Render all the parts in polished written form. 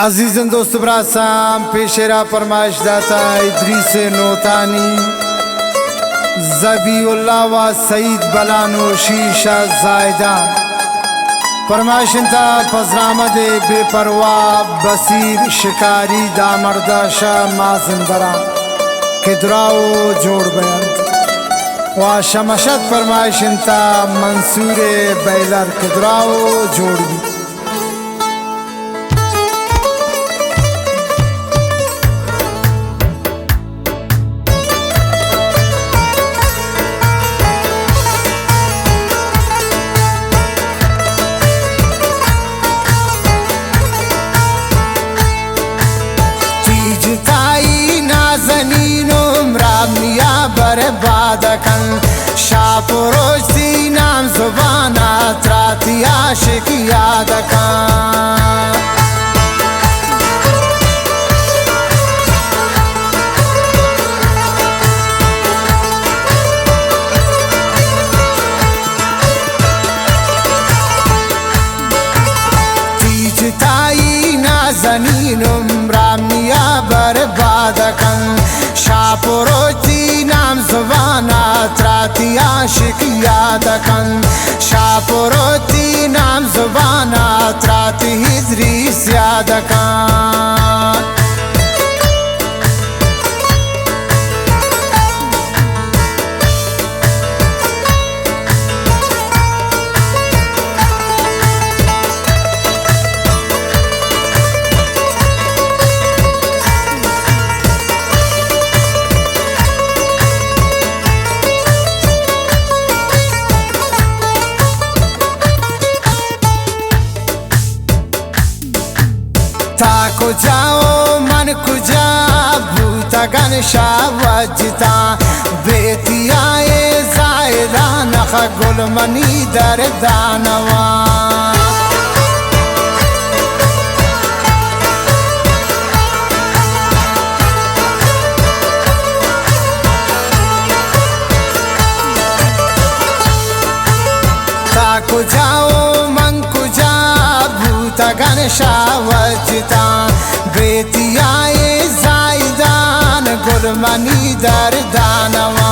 अजीजन दोस्त ब्रासाम पेशेरा फरमाइश दाता इदरीस नोतानी ज़बीउल्लाह व सईद बलानो शीशा जायदान फरमाइश इंता पजरामद बेपरवा बसीर शिकारी दामर्दा शाह माजन बरा किदराओ जोड़ बयान व शमशत फरमाइश इंता मंसूर बैलर किदराओ जोड़ बरबादकन शापुरोसी नाम जुबाना त्राती आशिक यादकन तीजताई नाज़नीनुम रामिया बरबादकन शापुरोसी नाम जुबाना त्राती आशिक यादकन शापुरोती नाम जुबाना त्राती इदरीस यादकन जाओ मन कुजा भूतगन शावजता बेतियाए जायदा नख गुलमनी दर दानवा ताको जाओ मन कुजा भूतगन शावजता बेतियाए जायदान गुलमनी दर दानवा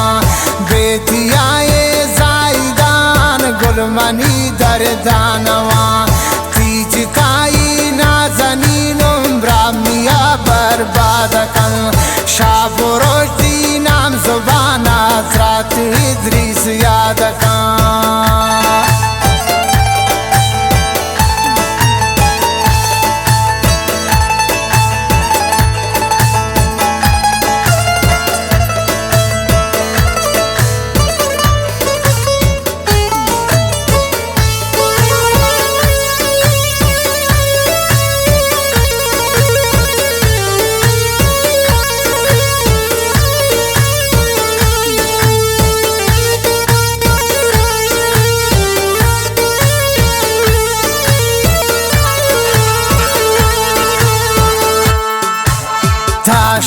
बेतियाए जायदान गुलमनी दर दानवा तीजकाई नाज़नीनुम रामिया बरबादकन शापुरोती नाम जुबाना त्रात इदरीस यादकन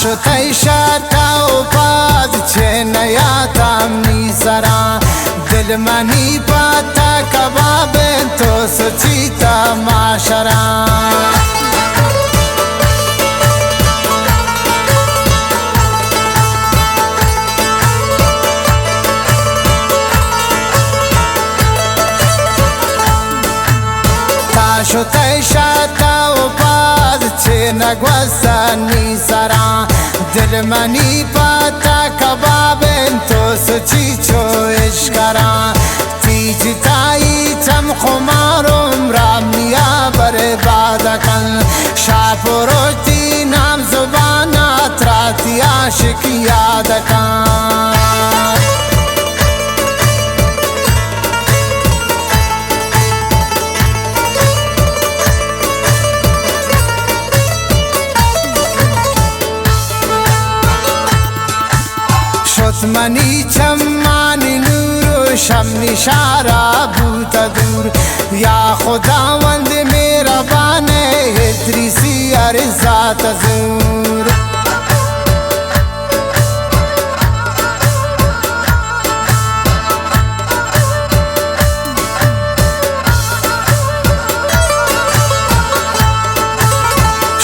शुतई शाताओ पाद छे नया तामनी सरा दिल मनी पाता कबाबे तो सुचीता माशरा शुतई शाताओ पाद छे नगवसानी सरा दिल मनी पाता कबाबे तो सुची छो इश्करा तीजताई चम खुमारुम रामिया बरबादकन शापुरोती नाम जुबाना त्राती आशिक यादकन मनी चम्मानी नूरो शमनी शारा भूता दूर या खुदावंद मेरा बाने इदरीसी अर्ज़ात ज़ूर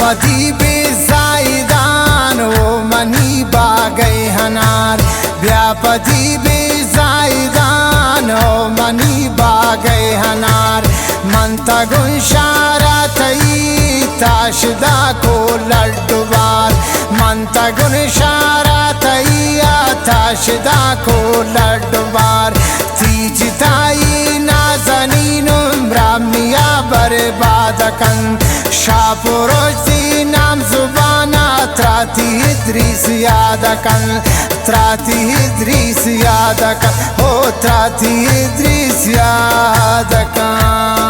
पति बे जायदान ओ मनी बागई हनार व्यापति बे जायदान ओ मनी बागई हनार मंता गुनशारा तई ताशदा को लड्डुबार मंता गुनशारा तई ताशदा को लड्डुबार तीज ताई नाज़नीनुम रामिया बर्बाद कन शापुरोजी नाम जुबाना त्राती इद्रीस याद कन त्राती इद्रीस याद कन हो त्राती इद्रीस याद कन